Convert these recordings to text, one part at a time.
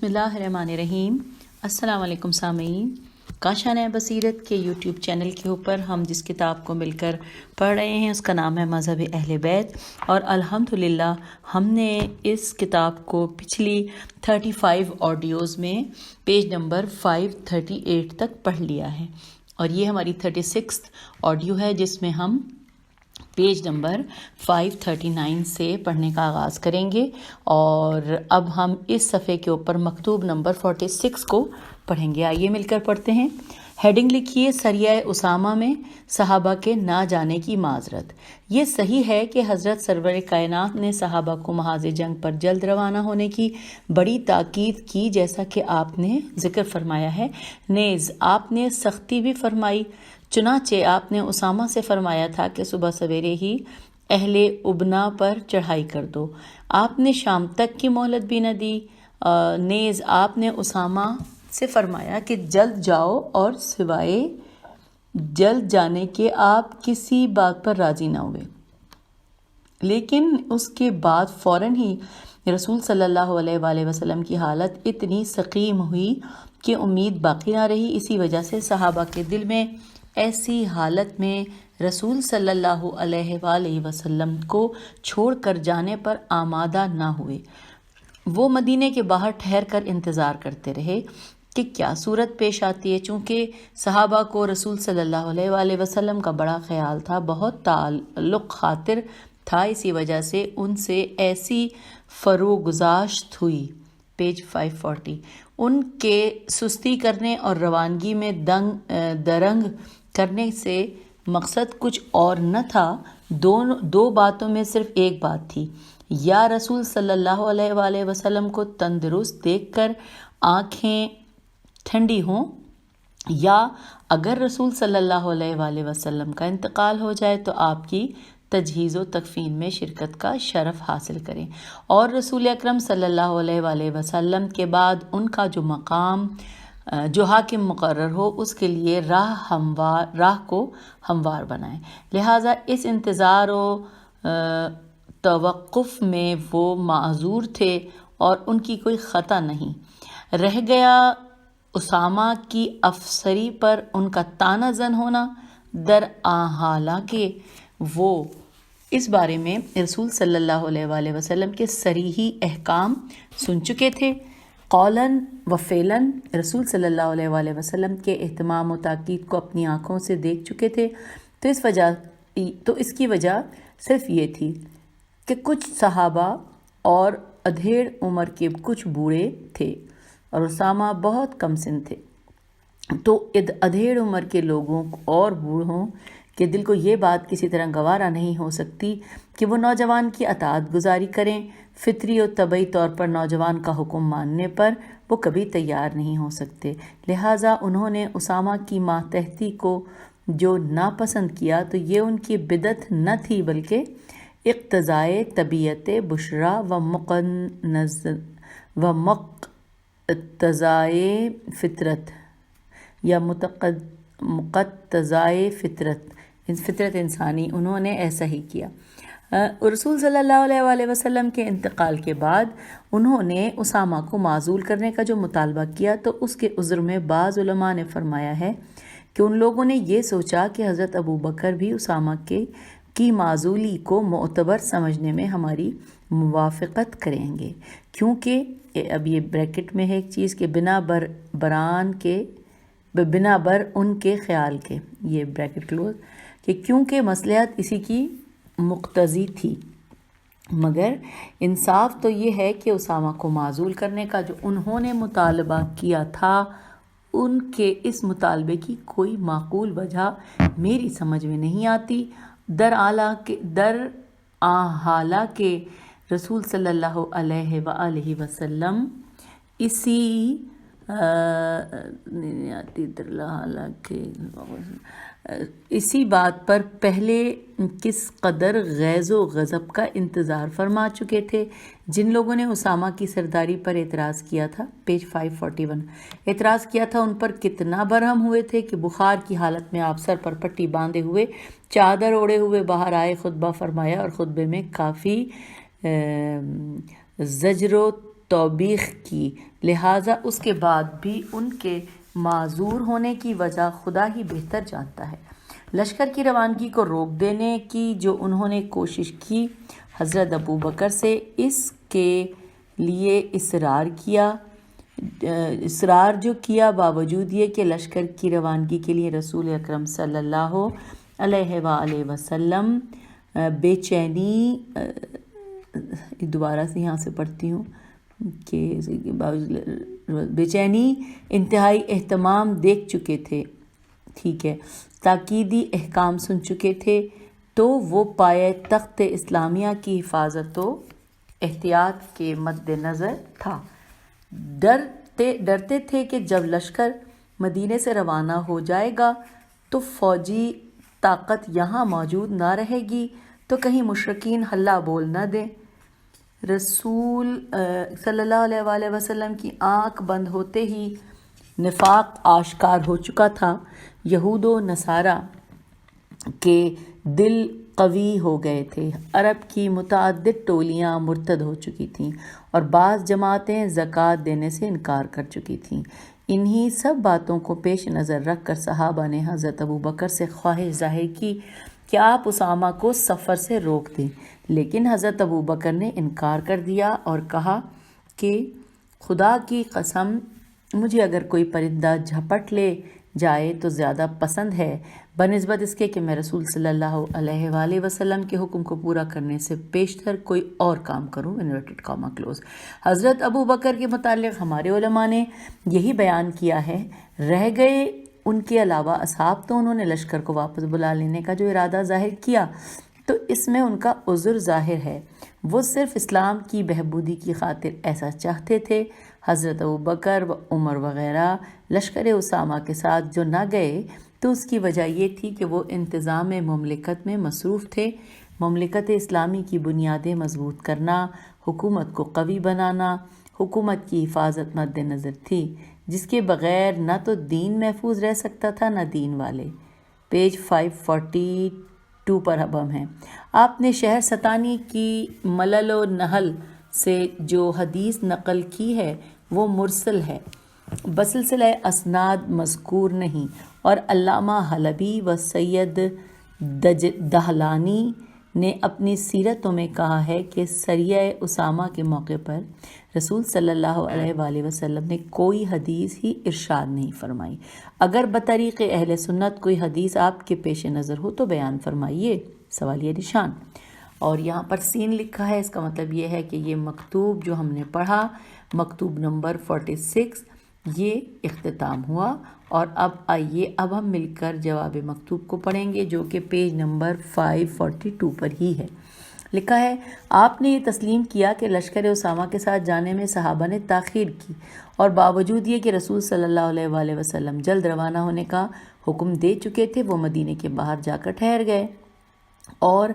بسم اللہ الرحمن الرحیم۔ السلام علیکم سامعین، کاشانۂ بصیرت کے یوٹیوب چینل کے اوپر ہم جس کتاب کو مل کر پڑھ رہے ہیں اس کا نام ہے مذہب اہل بیت، اور الحمدللہ ہم نے اس کتاب کو پچھلی 35 آڈیوز میں پیج نمبر 538 تک پڑھ لیا ہے، اور یہ ہماری 36 آڈیو ہے جس میں ہم پیج نمبر 539 سے پڑھنے کا آغاز کریں گے، اور اب ہم اس صفحے کے اوپر مکتوب نمبر 46 کو پڑھیں گے۔ آئیے مل کر پڑھتے ہیں۔ ہیڈنگ لکھیے، سریہ اسامہ میں صحابہ کے نہ جانے کی معذرت۔ یہ صحیح ہے کہ حضرت سرور کائنات نے صحابہ کو محاذ جنگ پر جلد روانہ ہونے کی بڑی تاکید کی، جیسا کہ آپ نے ذکر فرمایا ہے۔ نیز آپ نے سختی بھی فرمائی، چنانچہ آپ نے اسامہ سے فرمایا تھا کہ صبح سویرے ہی اہل ابنا پر چڑھائی کر دو۔ آپ نے شام تک کی مہلت بھی نہ دی۔ نیز آپ نے اسامہ سے فرمایا کہ جلد جاؤ، اور سوائے جلد جانے کے آپ کسی بات پر راضی نہ ہوئے، لیکن اس کے بعد فوراً ہی رسول صلی اللہ علیہ وآلہ وسلم کی حالت اتنی سقیم ہوئی کہ امید باقی نہ رہی۔ اسی وجہ سے صحابہ کے دل میں ایسی حالت میں رسول صلی اللہ علیہ وآلہ وسلم کو چھوڑ کر جانے پر آمادہ نہ ہوئے۔ وہ مدینے کے باہر ٹھہر کر انتظار کرتے رہے کہ کیا صورت پیش آتی ہے۔ چونکہ صحابہ کو رسول صلی اللہ علیہ وآلہ وسلم کا بڑا خیال تھا، بہت تعلق خاطر تھا، اسی وجہ سے ان سے ایسی فروگزاشت ہوئی۔ پیج 540۔ ان کے سستی کرنے اور روانگی میں درنگ کرنے سے مقصد کچھ اور نہ تھا، دو باتوں میں صرف ایک بات تھی: یا رسول صلی اللہ علیہ وآلہ وسلم کو تندرست دیکھ کر آنکھیں ٹھنڈی ہوں، یا اگر رسول صلی اللہ علیہ وآلہ وسلم کا انتقال ہو جائے تو آپ کی تجہیز و تکفین میں شرکت کا شرف حاصل کریں، اور رسول اکرم صلی اللہ علیہ وآلہ وسلم کے بعد ان کا جو مقام جو حاکم مقرر ہو اس کے لیے راہ کو ہموار بنائیں۔ لہٰذا اس انتظار و توقف میں وہ معذور تھے اور ان کی کوئی خطا نہیں۔ رہ گیا اسامہ کی افسری پر ان کا طعنہ زن ہونا، حالانکہ وہ اس بارے میں رسول صلی اللہ علیہ وآلہ وسلم کے صریحی احکام سن چکے تھے۔ قولاً و فعلاً رسول صلی اللہ علیہ وآلہ وسلم کے اہتمام و تاکید کو اپنی آنکھوں سے دیکھ چکے تھے، تو اس کی وجہ صرف یہ تھی کہ کچھ صحابہ اور ادھیڑ عمر کے کچھ بوڑھے تھے، اور اسامہ بہت کم سن تھے، تو ادھیڑ عمر کے لوگوں اور بوڑھوں کہ دل کو یہ بات کسی طرح گوارا نہیں ہو سکتی کہ وہ نوجوان کی اطاعت گزاری کریں۔ فطری اور طبعی طور پر نوجوان کا حکم ماننے پر وہ کبھی تیار نہیں ہو سکتے، لہٰذا انہوں نے اسامہ کی ماتحتی کو جو ناپسند کیا تو یہ ان کی بدعت نہ تھی بلکہ اقتضائے طبیعت بشرا و مقتضائے فطرت یا مقتضائے فطرت انسانی، انہوں نے ایسا ہی کیا۔ رسول صلی اللہ علیہ وآلہ وسلم کے انتقال کے بعد انہوں نے اسامہ کو معزول کرنے کا جو مطالبہ کیا تو اس کے عذر میں بعض علماء نے فرمایا ہے کہ ان لوگوں نے یہ سوچا کہ حضرت ابوبکر بھی اسامہ کی معزولی کو معتبر سمجھنے میں ہماری موافقت کریں گے، کیونکہ اب یہ بریکٹ میں ہے ایک چیز کہ بنا بر ان کے خیال کے، یہ بریکٹ کلوز، کہ کیونکہ مصلحت اسی کی مقتضی تھی، مگر انصاف تو یہ ہے کہ اسامہ کو معزول کرنے کا جو انہوں نے مطالبہ کیا تھا ان کے اس مطالبے کی کوئی معقول وجہ میری سمجھ میں نہیں آتی۔ حالانکہ رسول صلی اللہ علیہ وآلہ وسلم اسی بات پر پہلے کس قدر غیظ و غضب کا انتظار فرما چکے تھے۔ جن لوگوں نے اسامہ کی سرداری پر اعتراض کیا تھا، پیج 541، اعتراض کیا تھا، ان پر کتنا برہم ہوئے تھے کہ بخار کی حالت میں آپ سر پر پٹی باندھے ہوئے چادر اوڑھے ہوئے باہر آئے، خطبہ فرمایا، اور خطبے میں کافی زجر و توبیخ کی، لہٰذا اس کے بعد بھی ان کے معذور ہونے کی وجہ خدا ہی بہتر جانتا ہے۔ لشکر کی روانگی کو روک دینے کی جو انہوں نے کوشش کی، حضرت ابوبکر سے اس کے لیے اصرار جو کیا، باوجود یہ کہ لشکر کی روانگی کے لیے رسول اکرم صلی اللہ علیہ وآلہ وسلم دوبارہ سے یہاں سے پڑھتی ہوں کہ بے چینی انتہائی اہتمام دیکھ چکے تھے، ٹھیک ہے، تاکیدی احکام سن چکے تھے، تو وہ پائے تخت اسلامیہ کی حفاظت و احتیاط کے مد نظر تھا۔ ڈرتے تھے کہ جب لشکر مدینے سے روانہ ہو جائے گا تو فوجی طاقت یہاں موجود نہ رہے گی تو کہیں مشرکین ہلہ بول نہ دیں۔ رسول صلی اللہ علیہ وآلہ وسلم کی آنکھ بند ہوتے ہی نفاق آشکار ہو چکا تھا۔ یہود و نصارہ کے دل قوی ہو گئے تھے، عرب کی متعدد ٹولیاں مرتد ہو چکی تھیں اور بعض جماعتیں زکوٰۃ دینے سے انکار کر چکی تھیں۔ انہی سب باتوں کو پیش نظر رکھ کر صحابہ نے حضرت ابوبکر سے خواہش ظاہر کی کہ آپ اسامہ کو سفر سے روک دیں، لیکن حضرت ابوبکر نے انکار کر دیا اور کہا کہ خدا کی قسم، مجھے اگر کوئی پرندہ جھپٹ لے جائے تو زیادہ پسند ہے بنسبت اس کے کہ میں رسول صلی اللہ علیہ وآلہ وسلم کے حکم کو پورا کرنے سے بیشتر کوئی اور کام کروں۔ Inverted comma close. حضرت ابوبکر کے متعلق ہمارے علماء نے یہی بیان کیا ہے۔ رہ گئے ان کے علاوہ اصحاب تو انہوں نے لشکر کو واپس بلا لینے کا جو ارادہ ظاہر کیا تو اس میں ان کا عذر ظاہر ہے، وہ صرف اسلام کی بہبودی کی خاطر ایسا چاہتے تھے۔ حضرت ابوبکر و عمر وغیرہ لشکر اسامہ کے ساتھ جو نہ گئے تو اس کی وجہ یہ تھی کہ وہ انتظام مملکت میں مصروف تھے۔ مملکت اسلامی کی بنیادیں مضبوط کرنا، حکومت کو قوی بنانا، حکومت کی حفاظت مد نظر تھی، جس کے بغیر نہ تو دین محفوظ رہ سکتا تھا نہ دین والے۔ پیج 542 پر اب ہم ہیں۔ آپ نے شہر ستانی کی ملل و نحل سے جو حدیث نقل کی ہے وہ مرسل ہے، بسلسلہ اسناد مذکور نہیں، اور علامہ حلبی و سید دہلانی نے اپنی سیرتوں میں کہا ہے کہ سریہ اسامہ کے موقع پر رسول صلی اللہ علیہ وآلہ وسلم نے کوئی حدیث ہی ارشاد نہیں فرمائی۔ اگر بطریق اہل سنت کوئی حدیث آپ کے پیش نظر ہو تو بیان فرمائیے، سوالیہ نشان۔ اور یہاں پر سین لکھا ہے، اس کا مطلب یہ ہے کہ یہ مکتوب جو ہم نے پڑھا، مکتوب نمبر 46، یہ اختتام ہوا۔ اور اب آئیے اب ہم مل کر جواب مکتوب کو پڑھیں گے جو کہ پیج نمبر 542 پر ہی ہے۔ لکھا ہے، آپ نے یہ تسلیم کیا کہ لشکر اسامہ کے ساتھ جانے میں صحابہ نے تاخیر کی، اور باوجود یہ کہ رسول صلی اللہ علیہ وآلہ وسلم جلد روانہ ہونے کا حکم دے چکے تھے، وہ مدینے کے باہر جا کر ٹھہر گئے اور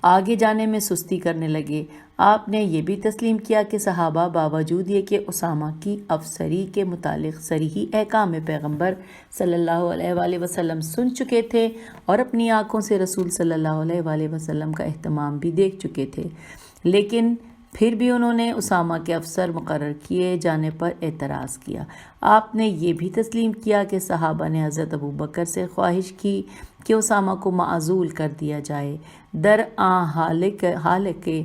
آگے جانے میں سستی کرنے لگے۔ آپ نے یہ بھی تسلیم کیا کہ صحابہ باوجود یہ کہ اسامہ کی افسری کے متعلق صریحی احکام پیغمبر صلی اللہ علیہ وآلہ وسلم سن چکے تھے اور اپنی آنکھوں سے رسول صلی اللہ علیہ وآلہ وسلم کا اہتمام بھی دیکھ چکے تھے، لیکن پھر بھی انہوں نے اسامہ کے افسر مقرر کیے جانے پر اعتراض کیا۔ آپ نے یہ بھی تسلیم کیا کہ صحابہ نے حضرت ابوبکر سے خواہش کی کہ اسامہ کو معزول کر دیا جائے، حالانکہ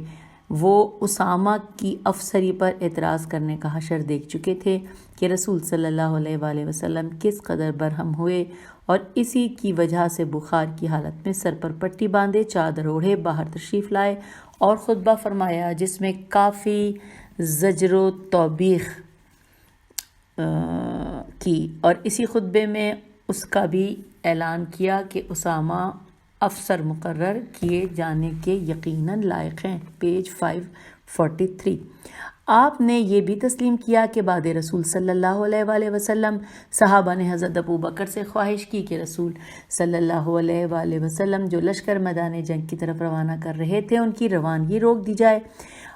وہ اسامہ کی افسری پر اعتراض کرنے کا حشر دیکھ چکے تھے کہ رسول صلی اللہ علیہ وآلہ وسلم کس قدر برہم ہوئے، اور اسی کی وجہ سے بخار کی حالت میں سر پر پٹی باندھے، چادر اوڑھے باہر تشریف لائے اور خطبہ فرمایا، جس میں کافی زجر و توبیخ کی، اور اسی خطبے میں اس کا بھی اعلان کیا کہ اسامہ افسر مقرر کیے جانے کے یقیناً لائق ہیں۔ پیج 543۔ آپ نے یہ بھی تسلیم کیا کہ بعد رسول صلی اللہ علیہ وآلہ وسلم صحابہ نے حضرت ابوبکر سے خواہش کی کہ رسول صلی اللہ علیہ وآلہ وسلم جو لشکر میدان جنگ کی طرف روانہ کر رہے تھے ان کی روانگی روک دی جائے۔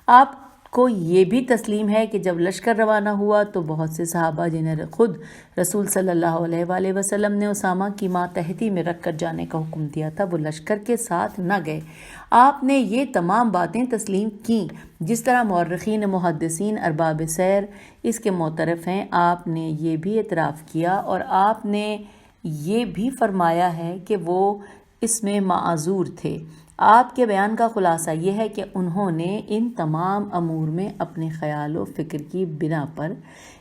آپ کو یہ بھی تسلیم ہے کہ جب لشکر روانہ ہوا تو بہت سے صحابہ جنہیں خود رسول صلی اللہ علیہ وآلہ وسلم نے اسامہ کی ماتحتی میں رکھ کر جانے کا حکم دیا تھا، وہ لشکر کے ساتھ نہ گئے۔ آپ نے یہ تمام باتیں تسلیم کیں، جس طرح مورخین محدثین ارباب سیر اس کے معترف ہیں۔ آپ نے یہ بھی اعتراف کیا اور آپ نے یہ بھی فرمایا ہے کہ وہ اس میں معذور تھے۔ آپ کے بیان کا خلاصہ یہ ہے کہ انہوں نے ان تمام امور میں اپنے خیال و فکر کی بنا پر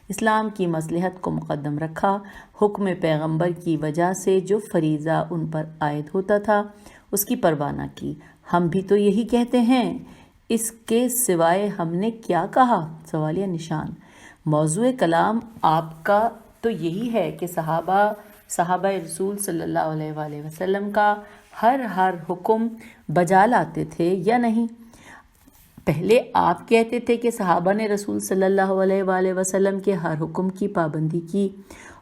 اسلام کی مصلحت کو مقدم رکھا، حکم پیغمبر کی وجہ سے جو فریضہ ان پر عائد ہوتا تھا اس کی پرواہ نہ کی۔ ہم بھی تو یہی کہتے ہیں، اس کے سوائے ہم نے کیا کہا؟ سوالیہ نشان۔ موضوع کلام آپ کا تو یہی ہے کہ صحابہ رسول صلی اللہ علیہ وآلہ وسلم کا ہر حکم بجا لاتے تھے یا نہیں؟ پہلے آپ کہتے تھے کہ صحابہ نے رسول صلی اللہ علیہ وآلہ وسلم کے ہر حکم کی پابندی کی،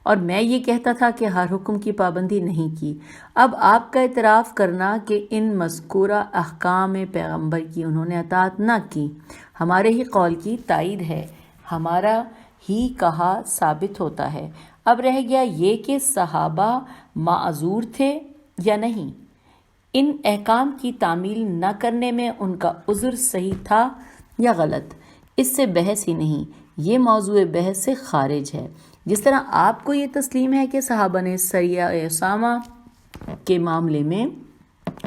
اور میں یہ کہتا تھا کہ ہر حکم کی پابندی نہیں کی۔ اب آپ کا اعتراف کرنا کہ ان مذکورہ احکام پیغمبر کی انہوں نے اطاعت نہ کی ہمارے ہی قول کی تائید ہے، ہمارا ہی کہا ثابت ہوتا ہے۔ اب رہ گیا یہ کہ صحابہ معذور تھے یا نہیں، ان احکام کی تعمیل نہ کرنے میں ان کا عذر صحیح تھا یا غلط، اس سے بحث ہی نہیں، یہ موضوع بحث سے خارج ہے۔ جس طرح آپ کو یہ تسلیم ہے کہ صحابہ نے سریہ اسامہ کے معاملے میں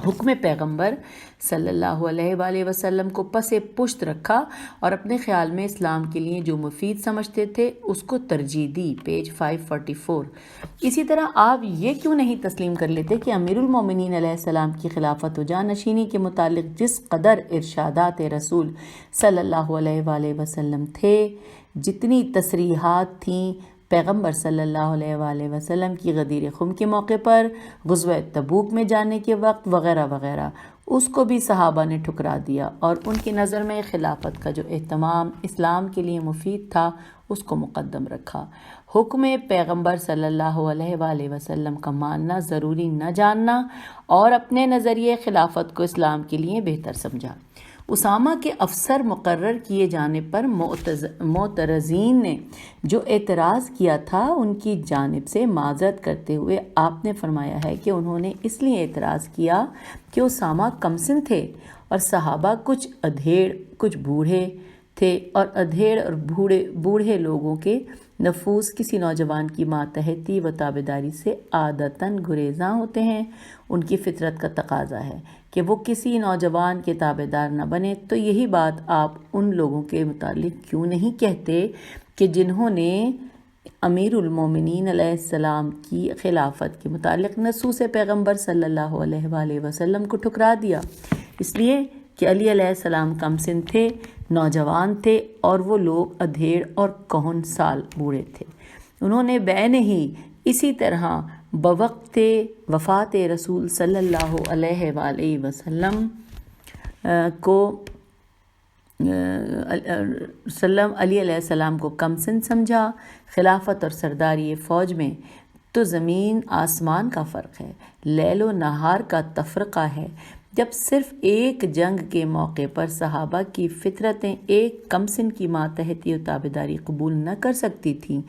حکم پیغمبر صلی اللہ علیہ وآلہ وسلم کو پس پشت رکھا اور اپنے خیال میں اسلام کے لیے جو مفید سمجھتے تھے اس کو ترجیح دی، پیج 544۔ اسی طرح آپ یہ کیوں نہیں تسلیم کر لیتے کہ امیر المومنین علیہ السلام کی خلافت و جانشینی کے متعلق جس قدر ارشادات رسول صلی اللہ علیہ وآلہ وسلم تھے، جتنی تصریحات تھیں پیغمبر صلی اللہ علیہ وآلہ وسلم کی غدیر خم کے موقع پر، غزوہ تبوک میں جانے کے وقت وغیرہ وغیرہ، اس کو بھی صحابہ نے ٹھکرا دیا اور ان کی نظر میں خلافت کا جو اہتمام اسلام کے لیے مفید تھا اس کو مقدم رکھا۔ حکم پیغمبر صلی اللہ علیہ وآلہ وسلم کا ماننا ضروری نہ جاننا اور اپنے نظریے خلافت کو اسلام کے لیے بہتر سمجھا۔ اسامہ کے افسر مقرر کیے جانے پر معترضین نے جو اعتراض کیا تھا ان کی جانب سے معذرت کرتے ہوئے آپ نے فرمایا ہے کہ انہوں نے اس لیے اعتراض کیا کہ اسامہ کمسن تھے اور صحابہ کچھ ادھیڑ کچھ بوڑھے تھے، اور ادھیڑ اور بوڑھے لوگوں کے نفوس کسی نوجوان کی ماتحتی و تابعداری سے عادتاً گریزاں ہوتے ہیں، ان کی فطرت کا تقاضا ہے کہ وہ کسی نوجوان کے تابعدار نہ بنے۔ تو یہی بات آپ ان لوگوں کے متعلق کیوں نہیں کہتے کہ جنہوں نے امیر المومنین علیہ السلام کی خلافت کے متعلق نصوص پیغمبر صلی اللہ علیہ وآلہ وسلم کو ٹھکرا دیا؟ اس لیے کہ علی علیہ السلام کم سن تھے، نوجوان تھے، اور وہ لوگ ادھیڑ اور کہن سال بوڑھے تھے۔ انہوں نے بعین ہی اسی طرح بوقت وفات رسول صلی اللہ علیہ وآلہ وسلم کو علی علیہ السلام کو کم سن سمجھا۔ خلافت اور سرداری فوج میں تو زمین آسمان کا فرق ہے، لیل و نہار کا تفرقہ ہے۔ جب صرف ایک جنگ کے موقع پر صحابہ کی فطرتیں ایک کم سن کی ماتحتی و تابعداری قبول نہ کر سکتی تھیں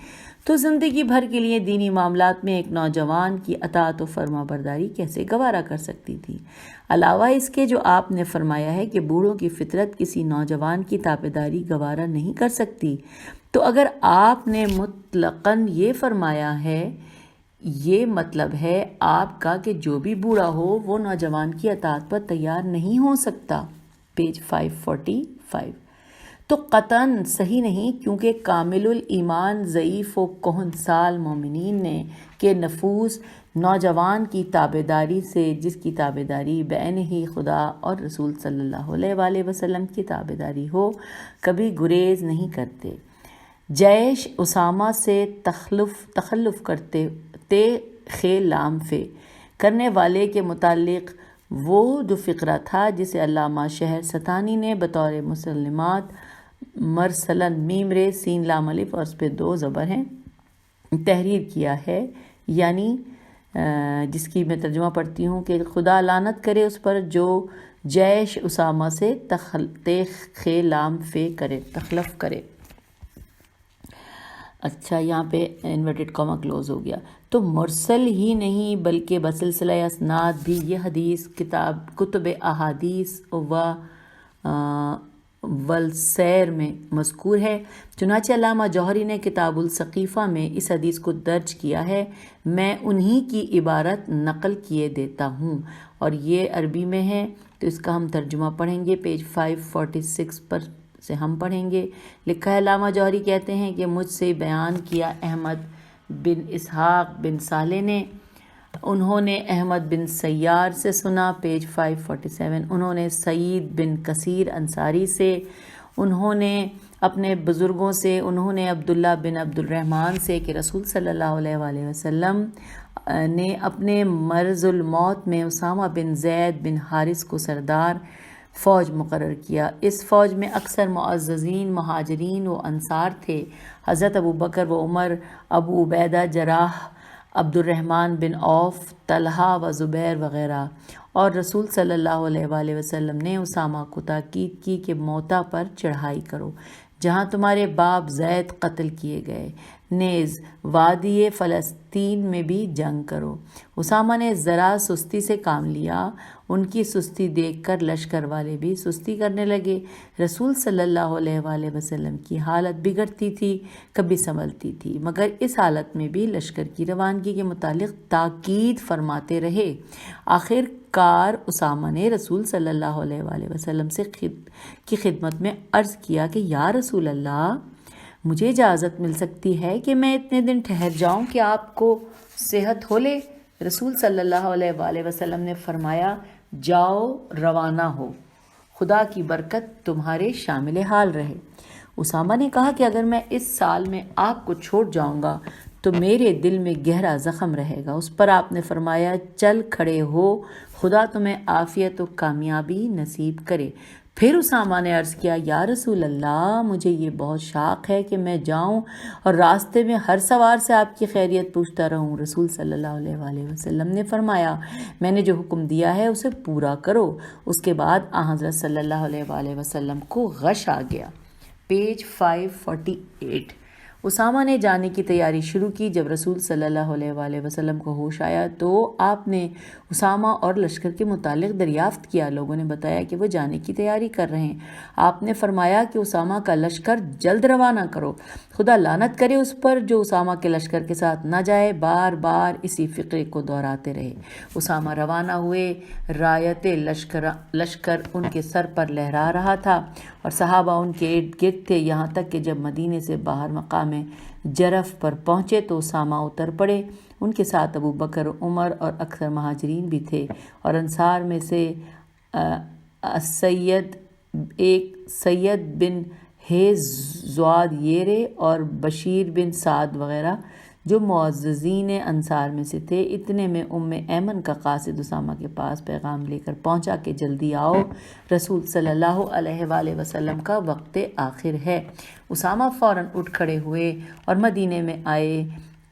تو زندگی بھر کے لیے دینی معاملات میں ایک نوجوان کی اطاعت و فرما برداری کیسے گوارا کر سکتی تھی؟ علاوہ اس کے جو آپ نے فرمایا ہے کہ بوڑھوں کی فطرت کسی نوجوان کی تابعداری گوارا نہیں کر سکتی، تو اگر آپ نے مطلقاً یہ فرمایا ہے، یہ مطلب ہے آپ کا کہ جو بھی بوڑھا ہو وہ نوجوان کی اطاعت پر تیار نہیں ہو سکتا، پیج 545۔ تو قطعاً صحیح نہیں، کیونکہ کامل الایمان ضعیف و کہن سال مومنین نے کہ نفوس نوجوان کی تابعداری سے، جس کی تابعداری بعین ہی خدا اور رسول صلی اللہ علیہ وآلہ وسلم کی تابعداری ہو، کبھی گریز نہیں کرتے۔ جیش اسامہ سے تخلف کرتے خیلام فے کرنے والے کے متعلق وہ جو فقرہ تھا جسے علامہ شہر ستانی نے بطور مسلمات مرسلن میم رے سین لام الف اور اس پہ 2 زبر ہیں تحریر کیا ہے، یعنی جس کی میں ترجمہ پڑھتی ہوں کہ خدا لعنت کرے اس پر جو جیش اسامہ سے تخلف کرے۔ اچھا، یہاں پہ انورٹڈ کاما کلوز ہو گیا۔ تو مرسل ہی نہیں بلکہ بسلسلہ اسناد بھی یہ حدیث کتب احادیث والسیر میں مذکور ہے۔ چنانچہ علامہ جوہری نے کتاب الثقیفہ میں اس حدیث کو درج کیا ہے۔ میں انہی کی عبارت نقل کیے دیتا ہوں، اور یہ عربی میں ہے تو اس کا ہم ترجمہ پڑھیں گے، پیج 546 پر سے ہم پڑھیں گے۔ لکھا ہے، علامہ جوہری کہتے ہیں کہ مجھ سے بیان کیا احمد بن اسحاق بن صالح نے، انہوں نے احمد بن سیار سے سنا، پیج 547۔ انہوں نے سعید بن کثیر انصاری سے، انہوں نے اپنے بزرگوں سے، انہوں نے عبداللہ بن عبد الرحمن سے کہ رسول صلی اللہ علیہ وآلہ وسلم نے اپنے مرض الموت میں اسامہ بن زید بن حارث کو سردار فوج مقرر کیا۔ اس فوج میں اکثر معززین مہاجرین و انصار تھے، حضرت ابو بکر و عمر، ابو عبیدہ جراح، عبد الرحمن بن عوف، طلحہ و زبیر وغیرہ۔ اور رسول صلی اللہ علیہ وآلہ وسلم نے اسامہ کو تاکید کی کہ موتا پر چڑھائی کرو جہاں تمہارے باپ زید قتل کیے گئے، نیز وادی فلسطین میں بھی جنگ کرو۔ اسامہ نے ذرا سستی سے کام لیا، ان کی سستی دیکھ کر لشکر والے بھی سستی کرنے لگے۔ رسول صلی اللہ علیہ وآلہ وسلم کی حالت بگڑتی تھی، کبھی سنبھلتی تھی، مگر اس حالت میں بھی لشکر کی روانگی کے متعلق تاکید فرماتے رہے۔ آخر کار اسامہ نے رسول صلی اللہ علیہ وآلہ وسلم سے کی خدمت میں عرض کیا کہ یا رسول اللہ، مجھے اجازت مل سکتی ہے کہ میں اتنے دن ٹھہر جاؤں کہ آپ کو صحت ہو لے؟ رسول صلی اللہ علیہ وآلہ وسلم نے فرمایا، جاؤ، روانہ ہو، خدا کی برکت تمہارے شامل حال رہے۔ اسامہ نے کہا کہ اگر میں اس سال میں آپ کو چھوڑ جاؤں گا تو میرے دل میں گہرا زخم رہے گا۔ اس پر آپ نے فرمایا، چل کھڑے ہو، خدا تمہیں عافیت و کامیابی نصیب کرے۔ پھر اسامہ نے عرض کیا، یا رسول اللہ، مجھے یہ بہت شوق ہے کہ میں جاؤں اور راستے میں ہر سوار سے آپ کی خیریت پوچھتا رہوں۔ رسول صلی اللہ علیہ وآلہ وسلم نے فرمایا، میں نے جو حکم دیا ہے اسے پورا کرو۔ اس کے بعد حضرت صلی اللہ علیہ وآلہ وسلم کو غش آ گیا، پیج 548۔ اسامہ نے جانے کی تیاری شروع کی۔ جب رسول صلی اللہ علیہ وآلہ وسلم کو ہوش آیا تو آپ نے اسامہ اور لشکر کے متعلق دریافت کیا۔ لوگوں نے بتایا کہ وہ جانے کی تیاری کر رہے ہیں۔ آپ نے فرمایا کہ اسامہ کا لشکر جلد روانہ کرو، خدا لعنت کرے اس پر جو اسامہ کے لشکر کے ساتھ نہ جائے۔ بار بار اسی فقرے کو دہراتے رہے۔ اسامہ روانہ ہوئے، رایت لشکر ان کے سر پر لہرا رہا تھا اور صحابہ ان کے ارد گرد تھے، یہاں تک کہ جب مدینے سے باہر مقام جرف پر پہنچے تو اسامہ اتر پڑے۔ ان کے ساتھ ابو بکر، عمر اور اکثر مہاجرین بھی تھے، اور انصار میں سے سید بن حیز زواد یرے اور بشیر بن سعد وغیرہ جو معززین انصار میں سے تھے۔ اتنے میں ایمن کا قاصد اسامہ کے پاس پیغام لے کر پہنچا کہ جلدی آؤ، رسول صلی اللہ علیہ وآلہ وسلم کا وقت آخر ہے۔ اسامہ فوراً اٹھ کھڑے ہوئے اور مدینے میں آئے۔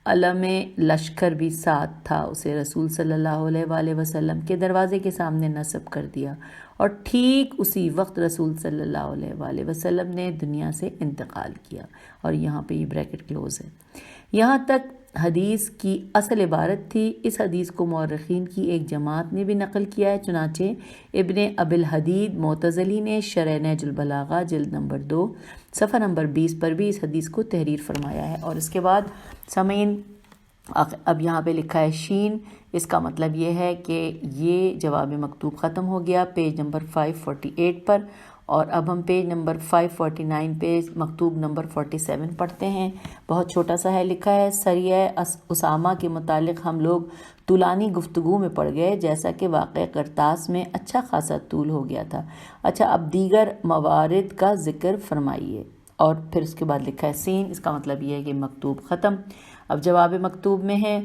علم لشکر بھی ساتھ تھا، اسے رسول صلی اللہ علیہ وآلہ وسلم کے دروازے کے سامنے نصب کر دیا، اور ٹھیک اسی وقت رسول صلی اللہ علیہ وآلہ وسلم نے دنیا سے انتقال کیا۔ اور یہاں پہ یہ بریکٹ کلوز ہے۔ یہاں تک حدیث کی اصل عبارت تھی۔ اس حدیث کو مورخین کی ایک جماعت نے بھی نقل کیا ہے، چنانچہ ابن ابی الحدید معتزلی نے شرح نہج البلاغہ جلد نمبر 2 صفحہ نمبر 20 پر بھی اس حدیث کو تحریر فرمایا ہے۔ اور اس کے بعد سامعین، اب یہاں پہ لکھا ہے شین، اس کا مطلب یہ ہے کہ یہ جواب مکتوب ختم ہو گیا پیج نمبر 548 پر، اور اب ہم پیج نمبر 549 پیج مکتوب نمبر 47 پڑھتے ہیں۔ بہت چھوٹا سا ہے، لکھا ہے، سریہ اسامہ کے متعلق ہم لوگ طولانی گفتگو میں پڑ گئے، جیسا کہ واقع کرتاس میں اچھا خاصا طول ہو گیا تھا۔ اچھا، اب دیگر موارد کا ذکر فرمائیے۔ اور پھر اس کے بعد لکھا ہے سین، اس کا مطلب یہ ہے کہ مکتوب ختم۔ اب جواب مکتوب میں ہے،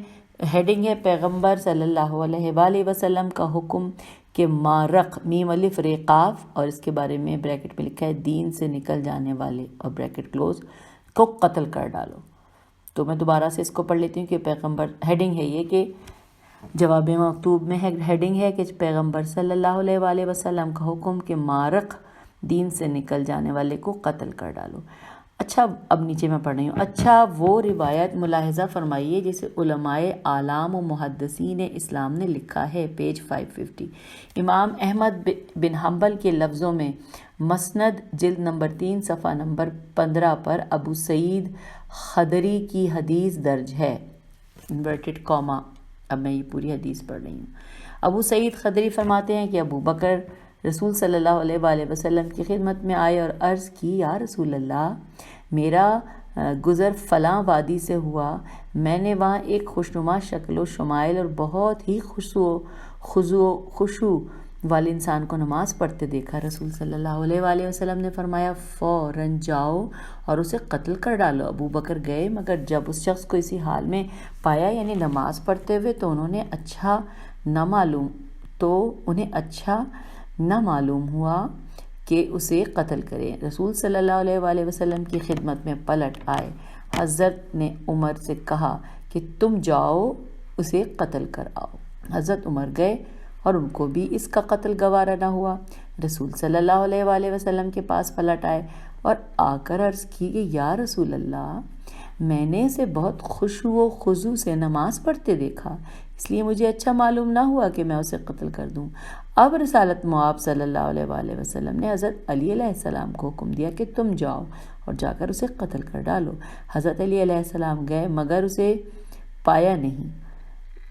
ہیڈنگ ہے پیغمبر صلی اللہ علیہ وآلہ وسلم کا حکم کہ مارق میم الف ر قاف، اور اس کے بارے میں بریکٹ میں لکھا ہے دین سے نکل جانے والے اور بریکٹ کلوز کو قتل کر ڈالو۔ تو میں دوبارہ سے اس کو پڑھ لیتی ہوں کہ پیغمبر، ہیڈنگ ہے یہ کہ جواب مکتوب میں ہیڈنگ ہے کہ پیغمبر صلی اللہ علیہ وآلہ وسلم کا حکم کہ مارق دین سے نکل جانے والے کو قتل کر ڈالو۔ اچھا، اب نیچے میں پڑھ رہی ہوں۔ اچھا، وہ روایت ملاحظہ فرمائیے جسے علماء اعلام و محدثین اسلام نے لکھا ہے، پیج 550۔ امام احمد بن حنبل کے لفظوں میں مسند جلد نمبر 3 صفحہ نمبر 15 پر ابو سعید خدری کی حدیث درج ہے، انورٹڈ کاما۔ اب میں یہ پوری حدیث پڑھ رہی ہوں۔ ابو سعید خدری فرماتے ہیں کہ ابو بکر رسول صلی اللہ علیہ وآلہ وسلم کی خدمت میں آئے اور عرض کی، یا رسول اللہ، میرا گزر فلاں وادی سے ہوا، میں نے وہاں ایک خوشنما شکل و شمائل اور بہت ہی خشوع والے انسان کو نماز پڑھتے دیکھا۔ رسول صلی اللہ علیہ وآلہ وسلم نے فرمایا، فوراً جاؤ اور اسے قتل کر ڈالو۔ ابو بکر گئے، مگر جب اس شخص کو اسی حال میں پایا، یعنی نماز پڑھتے ہوئے، تو انہیں اچھا نہ معلوم ہوا کہ اسے قتل کریں۔ رسول صلی اللہ علیہ وآلہ وسلم کی خدمت میں پلٹ آئے۔ حضرت نے عمر سے کہا کہ تم جاؤ اسے قتل کر آؤ۔ حضرت عمر گئے اور ان کو بھی اس کا قتل گوارا نہ ہوا۔ رسول صلی اللہ علیہ وآلہ وسلم کے پاس پلٹ آئے اور آ کر عرض کی کہ یا رسول اللہ، میں نے اسے بہت خشوع و خضوع سے نماز پڑھتے دیکھا، اس لیے مجھے اچھا معلوم نہ ہوا کہ میں اسے قتل کر دوں۔ اب رسالت مآب صلی اللہ علیہ وآلہ وسلم نے حضرت علی علیہ السلام کو حکم دیا کہ تم جاؤ اور جا کر اسے قتل کر ڈالو۔ حضرت علی علیہ السلام گئے، مگر اسے پایا نہیں۔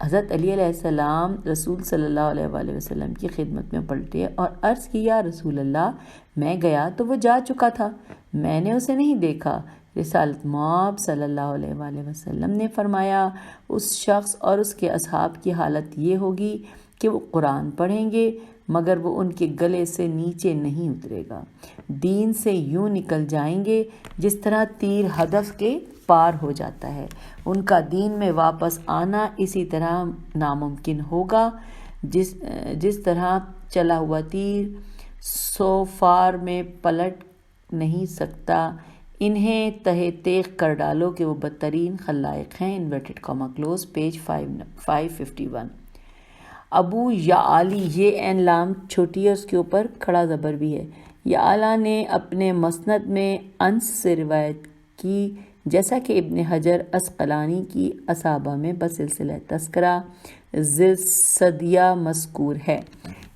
حضرت علی علیہ السلام رسول صلی اللہ علیہ وآلہ وسلم کی خدمت میں پلٹے اور عرض کی، یا رسول اللہ، میں گیا تو وہ جا چکا تھا، میں نے اسے نہیں دیکھا۔ رسالت مآب صلی اللہ علیہ وآلہ وسلم نے فرمایا، اس شخص اور اس کے اصحاب کی حالت یہ ہوگی کہ وہ قرآن پڑھیں گے مگر وہ ان کے گلے سے نیچے نہیں اترے گا، دین سے یوں نکل جائیں گے جس طرح تیر ہدف کے پار ہو جاتا ہے۔ ان کا دین میں واپس آنا اسی طرح ناممکن ہوگا جس طرح چلا ہوا تیر 100 فار میں پلٹ نہیں سکتا۔ انہیں تہہ تیغ کر ڈالو کہ وہ بدترین خلائق ہیں، انورٹڈ کاما کلوز، پیج 551۔ ابو یعالی، یہ این لام چھوٹی ہے، اس کے اوپر کھڑا زبر بھی ہے، یعلا نے اپنے مسند میں انس سے روایت کی، جیسا کہ ابن حجر اسقلانی کی اصابہ میں بسلسلہ تذکرہ ذیلصدیہ مذکور ہے،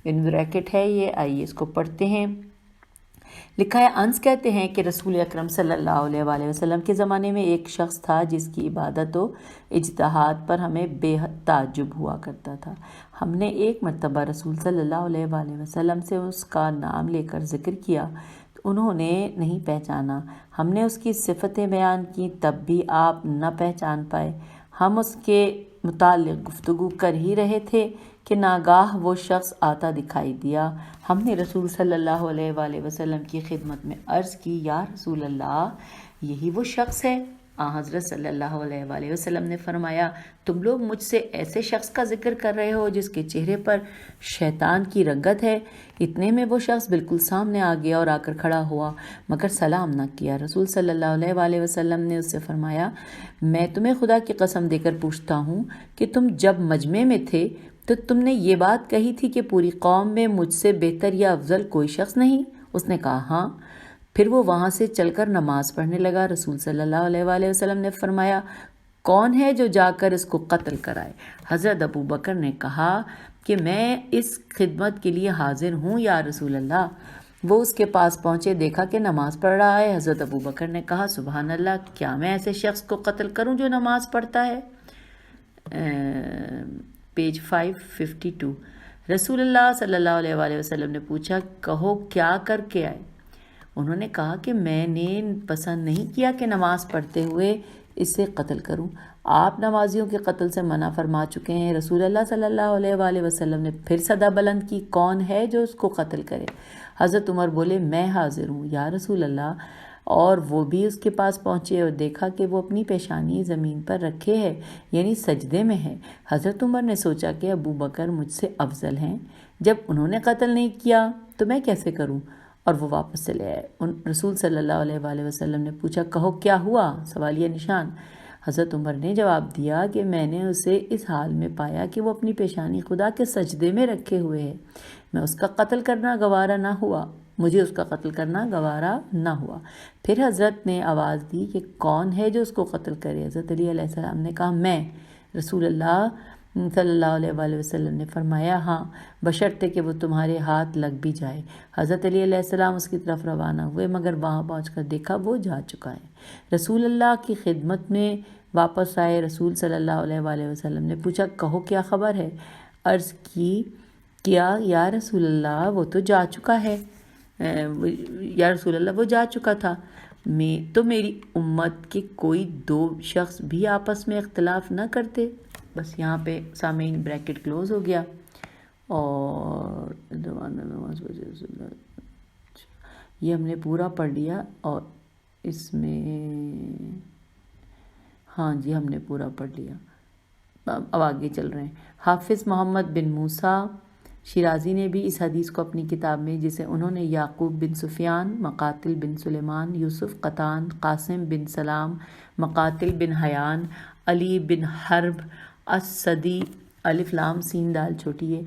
ان بریکٹ ہے یہ، آئیے اس کو پڑھتے ہیں۔ لکھا ہے، انس کہتے ہیں کہ رسول اکرم صلی اللہ علیہ وآلہ وسلم کے زمانے میں ایک شخص تھا جس کی عبادت و اجتہاد پر ہمیں بے حد تعجب ہوا کرتا تھا۔ ہم نے ایک مرتبہ رسول صلی اللہ علیہ وآلہ وسلم سے اس کا نام لے کر ذکر کیا تو انہوں نے نہیں پہچانا۔ ہم نے اس کی صفتیں بیان کی، تب بھی آپ نہ پہچان پائے۔ ہم اس کے متعلق گفتگو کر ہی رہے تھے کہ ناگاہ وہ شخص آتا دکھائی دیا۔ ہم نے رسول صلی اللہ علیہ وآلہ وسلم کی خدمت میں عرض کی، یا رسول اللہ، یہی وہ شخص ہے؟ حضرت صلی اللہ علیہ وآلہ وسلم نے فرمایا، تم لوگ مجھ سے ایسے شخص کا ذکر کر رہے ہو جس کے چہرے پر شیطان کی رنگت ہے۔ اتنے میں وہ شخص بالکل سامنے آ گیا اور آ کر کھڑا ہوا مگر سلام نہ کیا۔ رسول صلی اللہ علیہ وآلہ وسلم نے اس سے فرمایا، میں تمہیں خدا کی قسم دے کر پوچھتا ہوں کہ تم جب مجمع میں تھے تو تم نے یہ بات کہی تھی کہ پوری قوم میں مجھ سے بہتر یا افضل کوئی شخص نہیں؟ اس نے کہا، ہاں۔ پھر وہ وہاں سے چل کر نماز پڑھنے لگا۔ رسول صلی اللہ علیہ وآلہ وسلم نے فرمایا، کون ہے جو جا کر اس کو قتل کرائے؟ حضرت ابو بکر نے کہا کہ میں اس خدمت کے لیے حاضر ہوں یا رسول اللہ۔ وہ اس کے پاس پہنچے، دیکھا کہ نماز پڑھ رہا ہے۔ حضرت ابو بکر نے کہا، سبحان اللہ، کیا میں ایسے شخص کو قتل کروں جو نماز پڑھتا ہے؟ پیج 552۔ رسول اللہ صلی اللہ علیہ وآلہ وسلم نے پوچھا، کہو کیا کر کے آئے؟ انہوں نے کہا کہ میں نے پسند نہیں کیا کہ نماز پڑھتے ہوئے اسے قتل کروں۔ آپ نمازیوں کے قتل سے منع فرما چکے ہیں۔ رسول اللہ صلی اللہ علیہ وآلہ وسلم نے پھر صدا بلند کی، کون ہے جو اس کو قتل کرے؟ حضرت عمر بولے، میں حاضر ہوں یا رسول اللہ۔ اور وہ بھی اس کے پاس پہنچے اور دیکھا کہ وہ اپنی پیشانی زمین پر رکھے ہے، یعنی سجدے میں ہے۔ حضرت عمر نے سوچا کہ ابو بکر مجھ سے افضل ہیں، جب انہوں نے قتل نہیں کیا تو میں کیسے کروں؟ اور وہ واپس چلے آئے۔ رسول صلی اللہ علیہ وآلہ وسلم نے پوچھا، کہو کیا ہوا؟ سوالیہ نشان۔ حضرت عمر نے جواب دیا کہ میں نے اسے اس حال میں پایا کہ وہ اپنی پیشانی خدا کے سجدے میں رکھے ہوئے ہے، میں اس کا قتل کرنا گوارا نہ ہوا، مجھے اس کا قتل کرنا گوارا نہ ہوا۔ پھر حضرت نے آواز دی کہ کون ہے جو اس کو قتل کرے؟ حضرت علی علیہ السلام نے کہا میں۔ رسول اللہ صلی اللہ علیہ وآلہ وسلم نے فرمایا ہاں، بشرطے کہ وہ تمہارے ہاتھ لگ بھی جائے۔ حضرت علی علیہ السلام اس کی طرف روانہ ہوئے، مگر وہاں پہنچ کر دیکھا وہ جا چکا ہے۔ رسول اللہ کی خدمت میں واپس آئے رسول صلی اللہ علیہ وآلہ وسلم نے پوچھا کہو کیا خبر ہے؟ عرض کیا یا رسول اللہ وہ تو جا چکا ہے، یا رسول اللہ وہ جا چکا تھا، تو میری امت کے کوئی دو شخص بھی آپس میں اختلاف نہ کرتے۔ بس یہاں پہ سامعین بریکٹ کلوز ہو گیا، اور یہ ہم نے پورا پڑھ لیا، اور اس میں ہاں جی ہم نے پورا پڑھ لیا۔ اب آگے چل رہے ہیں۔ حافظ محمد بن موسیٰ شیرازی نے بھی اس حدیث کو اپنی کتاب میں، جسے انہوں نے یعقوب بن سفیان، مقاتل بن سلیمان، یوسف قطان، قاسم بن سلام، مقاتل بن حیان، علی بن حرب السدی، الف لام سین دال چھوٹی ہے،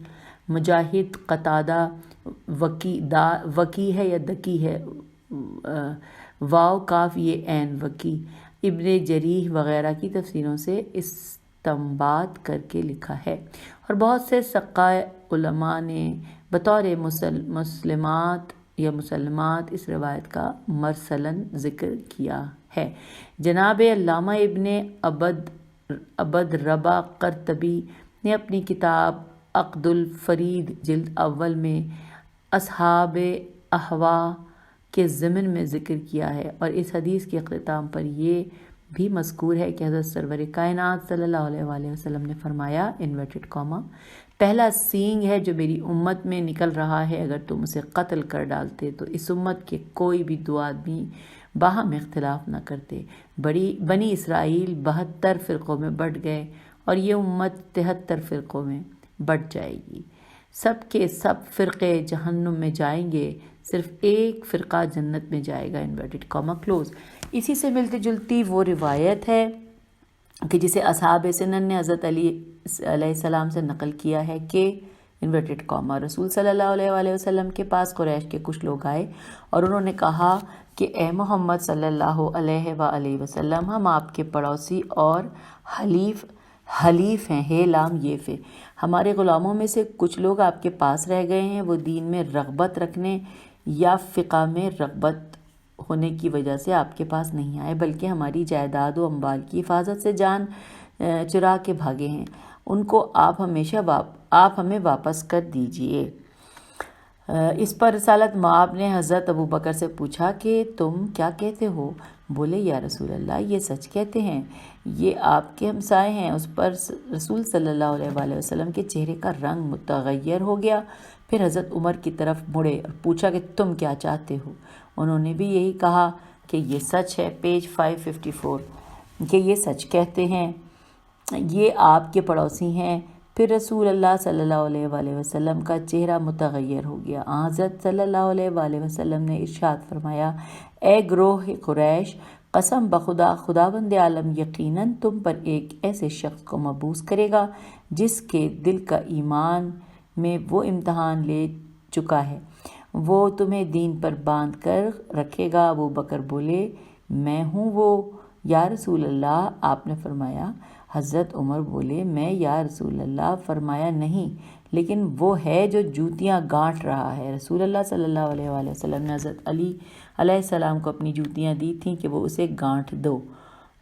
مجاہد، قتادہ، وکی ہے یا دکی ہے، واو کاف یہ عین وکی، ابن جریح وغیرہ کی تفسیروں سے استنباط کر کے لکھا ہے، اور بہت سے سقائے علماء نے بطور مسلمات یا مسلمات اس روایت کا مرسلاً ذکر کیا ہے۔ جناب علامہ ابن عبد ربا قرطبی نے اپنی کتاب عقد الفرید جلد اول میں اصحاب احوا کے ضمن میں ذکر کیا ہے، اور اس حدیث کے اختتام پر یہ بھی مذکور ہے کہ حضرت سرور کائنات صلی اللہ علیہ وآلہ وسلم نے فرمایا انورٹڈ کاما، پہلا سینگ ہے جو میری امت میں نکل رہا ہے، اگر تم اسے قتل کر ڈالتے تو اس امت کے کوئی بھی دو آدمی باہم اختلاف نہ کرتے۔ بنی اسرائیل 72 فرقوں میں بٹ گئے، اور یہ امت 73 فرقوں میں بٹ جائے گی، سب کے سب فرقے جہنم میں جائیں گے، صرف ایک فرقہ جنت میں جائے گا، انورٹڈ کاما کلوز۔ اسی سے ملتی جلتی وہ روایت ہے کہ جسے اصحاب سنن نے حضرت علی علیہ السلام سے نقل کیا ہے کہ انورٹڈ کاما رسول صلی اللہ علیہ وآلہ وسلم کے پاس قریش کے کچھ لوگ آئے اور انہوں نے کہا کہ اے محمد صلی اللہ علیہ وآلہ وسلم، ہم آپ کے پڑوسی اور حلیف ہیں، ہے لام یہ فے، ہمارے غلاموں میں سے کچھ لوگ آپ کے پاس رہ گئے ہیں، وہ دین میں رغبت رکھنے یا فقہ میں رغبت ہونے کی وجہ سے آپ کے پاس نہیں آئے، بلکہ ہماری جائیداد و اموال کی حفاظت سے جان چرا کے بھاگے ہیں، ان کو آپ ہمیں واپس کر دیجئے۔ اس پر رسالت مآب نے حضرت ابو بکر سے پوچھا کہ تم کیا کہتے ہو؟ بولے یا رسول اللہ یہ سچ کہتے ہیں، یہ آپ کے ہمسائے ہیں۔ اس پر رسول صلی اللہ علیہ وآلہ وسلم کے چہرے کا رنگ متغیر ہو گیا، پھر حضرت عمر کی طرف مڑے اور پوچھا کہ تم کیا چاہتے ہو؟ انہوں نے بھی یہی کہا کہ یہ سچ ہے، پیج 554، کہ یہ سچ کہتے ہیں، یہ آپ کے پڑوسی ہیں۔ پھر رسول اللہ صلی اللہ علیہ وآلہ وسلم کا چہرہ متغیر ہو گیا۔ حضرت صلی اللہ علیہ وآلہ وسلم نے ارشاد فرمایا، اے گروہ قریش، قسم بخدا، خداوند عالم یقیناً تم پر ایک ایسے شخص کو مبعوث کرے گا جس کے دل کا ایمان میں وہ امتحان لے چکا ہے، وہ تمہیں دین پر باندھ کر رکھے گا۔ ابو بکر بولے میں ہوں وہ یا رسول اللہ؟ آپ نے فرمایا۔ حضرت عمر بولے میں یا رسول اللہ؟ فرمایا نہیں، لیکن وہ ہے جو جوتیاں گانٹھ رہا ہے۔ رسول اللہ صلی اللہ علیہ وآلہ وسلم نے حضرت علی علیہ السلام کو اپنی جوتیاں دی تھیں کہ وہ اسے گانٹھ دو۔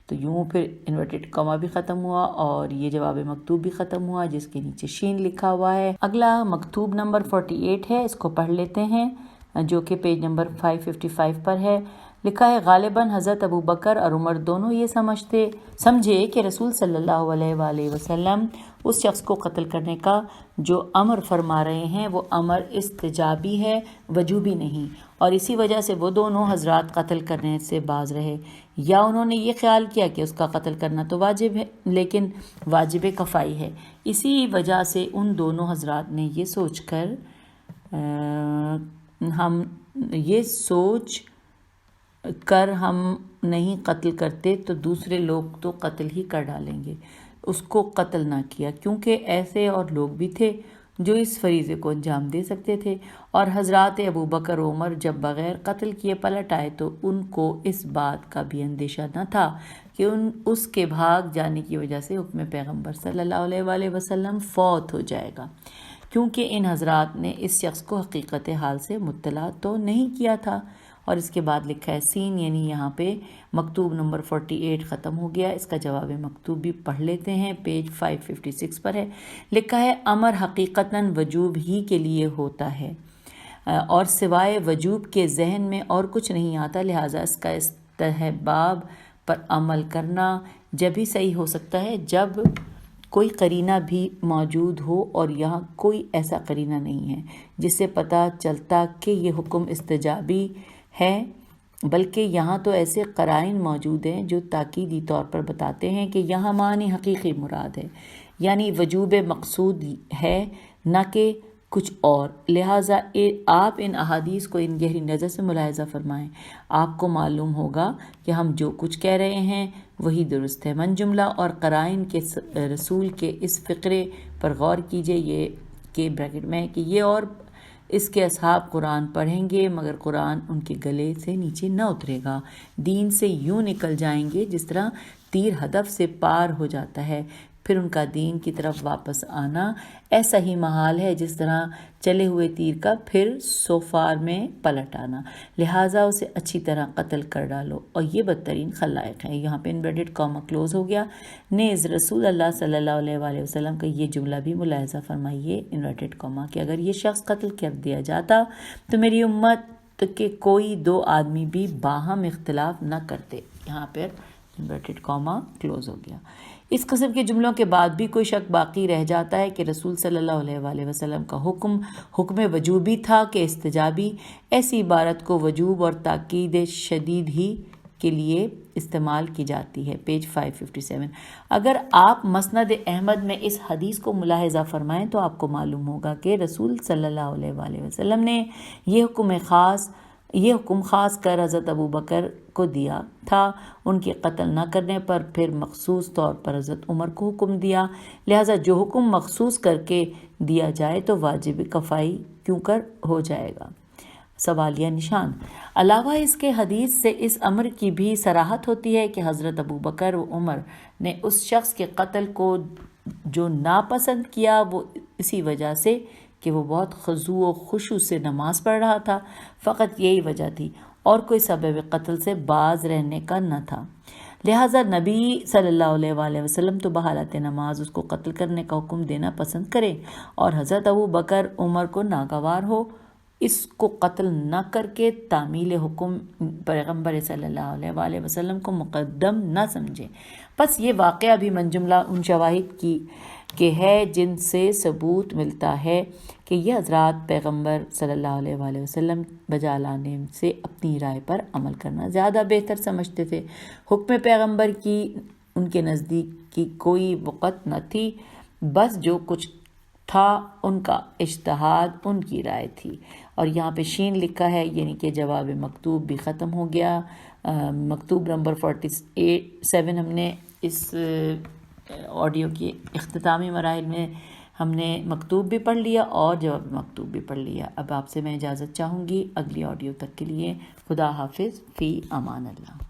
تو یوں پھر انورٹڈ کاما بھی ختم ہوا اور یہ جواب مکتوب بھی ختم ہوا جس کے نیچے شین لکھا ہوا ہے۔ اگلا مکتوب نمبر 48 ہے، اس کو پڑھ لیتے ہیں جو کہ پیج نمبر 555 پر ہے۔ لکھا ہے غالباً حضرت ابو بکر اور عمر دونوں یہ سمجھے کہ رسول صلی اللہ علیہ وآلہ وسلم اس شخص کو قتل کرنے کا جو امر فرما رہے ہیں وہ امر استجابی ہے، وجوبی نہیں، اور اسی وجہ سے وہ دونوں حضرات قتل کرنے سے باز رہے، یا انہوں نے یہ خیال کیا کہ اس کا قتل کرنا تو واجب ہے لیکن واجب کفائی ہے۔ اسی وجہ سے ان دونوں حضرات نے یہ سوچ کر ہم نہیں قتل کرتے تو دوسرے لوگ تو قتل ہی کر ڈالیں گے، اس کو قتل نہ کیا، کیونکہ ایسے اور لوگ بھی تھے جو اس فریضے کو انجام دے سکتے تھے۔ اور حضرات ابو بکر و عمر جب بغیر قتل کیے پلٹ آئے تو ان کو اس بات کا بھی اندیشہ نہ تھا کہ اس کے بھاگ جانے کی وجہ سے حکم پیغمبر صلی اللہ علیہ وآلہ وسلم فوت ہو جائے گا، کیونکہ ان حضرات نے اس شخص کو حقیقت حال سے مطلع تو نہیں کیا تھا۔ اور اس کے بعد لکھا ہے سین، یعنی یہاں پہ مکتوب نمبر 48 ختم ہو گیا۔ اس کا جواب مکتوب بھی پڑھ لیتے ہیں، پیج 556 پر ہے۔ لکھا ہے امر حقیقتاً وجوب ہی کے لیے ہوتا ہے اور سوائے وجوب کے ذہن میں اور کچھ نہیں آتا، لہٰذا اس کا استحباب پر عمل کرنا جب ہی صحیح ہو سکتا ہے جب کوئی قرینہ بھی موجود ہو، اور یہاں کوئی ایسا قرینہ نہیں ہے جس سے پتہ چلتا کہ یہ حکم استجابی ہے، بلکہ یہاں تو ایسے قرائن موجود ہیں جو تاکیدی طور پر بتاتے ہیں کہ یہاں معنی حقیقی مراد ہے، یعنی وجوب مقصود ہے، نہ کہ کچھ اور۔ لہٰذا آپ ان احادیث کو ان گہری نظر سے ملاحظہ فرمائیں، آپ کو معلوم ہوگا کہ ہم جو کچھ کہہ رہے ہیں وہی درست ہے۔ من جملہ اور قرائن کے رسول کے اس فقرے پر غور کیجئے، یہ کہ بریکٹ میں کہ یہ اور اس کے اصحاب قرآن پڑھیں گے مگر قرآن ان کے گلے سے نیچے نہ اترے گا، دین سے یوں نکل جائیں گے جس طرح تیر ہدف سے پار ہو جاتا ہے، پھر ان کا دین کی طرف واپس آنا ایسا ہی محال ہے جس طرح چلے ہوئے تیر کا پھر سوفار میں پلٹ آنا، لہٰذا اسے اچھی طرح قتل کر ڈالو، اور یہ بدترین خلائق ہے۔ یہاں پہ انورٹڈ کاما کلوز ہو گیا۔ نیز رسول اللہ صلی اللہ علیہ وآلہ وسلم کا یہ جملہ بھی ملاحظہ فرمائیے، انورٹڈ کاما، کہ اگر یہ شخص قتل کر دیا جاتا تو میری امت کے کوئی دو آدمی بھی باہم اختلاف نہ کرتے، یہاں پر انورٹڈ کاما کلوز ہو گیا۔ اس قسم کے جملوں کے بعد بھی کوئی شک باقی رہ جاتا ہے کہ رسول صلی اللہ علیہ وآلہ وسلم کا حکم وجوبی تھا کہ استجابی، ایسی عبارت کو وجوب اور تاکید شدید ہی کے لیے استعمال کی جاتی ہے، پیج 557۔ اگر آپ مسند احمد میں اس حدیث کو ملاحظہ فرمائیں تو آپ کو معلوم ہوگا کہ رسول صلی اللہ علیہ وآلہ وسلم نے یہ حکم خاص کر حضرت ابو بکر کو دیا تھا، ان کے قتل نہ کرنے پر پھر مخصوص طور پر حضرت عمر کو حکم دیا، لہٰذا جو حکم مخصوص کر کے دیا جائے تو واجب کفائی کیوں کر ہو جائے گا؟ سوالیہ نشان۔ علاوہ اس کے حدیث سے اس امر کی بھی صراحت ہوتی ہے کہ حضرت ابو بکر و عمر نے اس شخص کے قتل کو جو ناپسند کیا وہ اسی وجہ سے کہ وہ بہت خضوع و خشوع سے نماز پڑھ رہا تھا، فقط یہی وجہ تھی، اور کوئی سبب قتل سے باز رہنے کا نہ تھا۔ لہٰذا نبی صلی اللہ علیہ وآلہ وسلم تو بحالت نماز اس کو قتل کرنے کا حکم دینا پسند کرے، اور حضرت ابو بکر عمر کو ناگوار ہو اس کو قتل نہ کر کے تعمیل حکم پیغمبر صلی اللہ علیہ وآلہ وسلم کو مقدم نہ سمجھے۔ بس یہ واقعہ بھی من جملہ ان شواہد کے ہے جن سے ثبوت ملتا ہے کہ یہ حضرات پیغمبر صلی اللہ علیہ وآلہ وسلم بجا لانے سے اپنی رائے پر عمل کرنا زیادہ بہتر سمجھتے تھے۔ حکم پیغمبر کی ان کے نزدیک کی کوئی وقت نہ تھی، بس جو کچھ تھا ان کا اجتہاد ان کی رائے تھی۔ اور یہاں پہ شین لکھا ہے، یعنی کہ جواب مکتوب بھی ختم ہو گیا۔ مکتوب نمبر 47 ہم نے اس آڈیو کی اختتامی مراحل میں ہم نے مکتوب بھی پڑھ لیا اور جواب مکتوب بھی پڑھ لیا۔ اب آپ سے میں اجازت چاہوں گی اگلی آڈیو تک کے لیے۔ خدا حافظ، فی امان اللہ۔